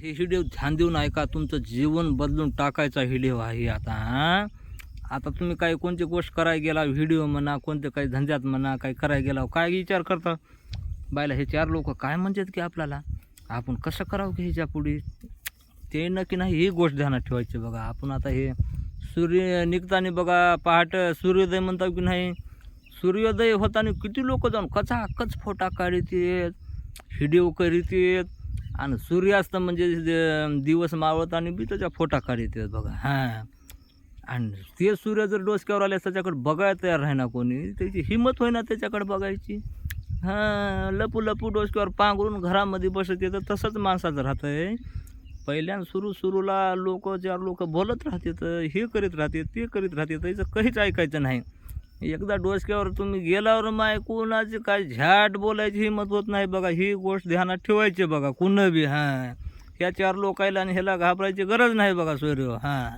हे व्हिडिओ ध्यान देऊन ऐका. तुमचं जीवन बदलून टाकायचा व्हिडिओ आहे आता. हां, आता तुम्ही काही कोणती गोष्ट करायला गेला, व्हिडिओ म्हणा, कोणते काही धंद्यात म्हणा, काही करायला गेला, काय विचार करता बायला हे 4 लोक काय म्हणतात की आपल्याला, आपण कसं करावं की ह्याच्या पुढे, ते नक्की नाही ही गोष्ट ध्यानात ठेवायची बघा. आपण आता हे सूर्य निघताना बघा, पहाटे सूर्योदय म्हणतात की नाही, सूर्योदय होताना किती लोक जाऊन कचाकच फोटा काढतात, व्हिडिओ करीत, आणि सूर्यास्त म्हणजे दिवस मावळताना बी त्याच्या फोटा काढतात बघा. हां, आणि ते सूर्य जर डोसक्यावर आले त्याच्याकडे बघायला तयार नाही ना कोणी, त्याची हिंमत होईना त्याच्याकडे बघायची. हां, लपू लपू डोसक्यावर पांघरून घरामध्ये बसत येतं. तसंच माणसाचं राहतं आहे. पहिल्यानं सुरूला लोक 4 लोक बोलत राहतात, हे करीत राहतात, ते करीत राहतात, याचं काहीच ऐकायचं नाही. एकदा डोसक्यावर तुम्ही गेल्यावर माय कोणाची काय झ्याट बोलायची हिंमत होत नाही बघा. ही गोष्ट ध्यानात ठेवायची बघा कुणं बी. हां, ह्या 4 लोकायला आणि ह्याला घाबरायची गरज नाही बघा सूर्य. हां.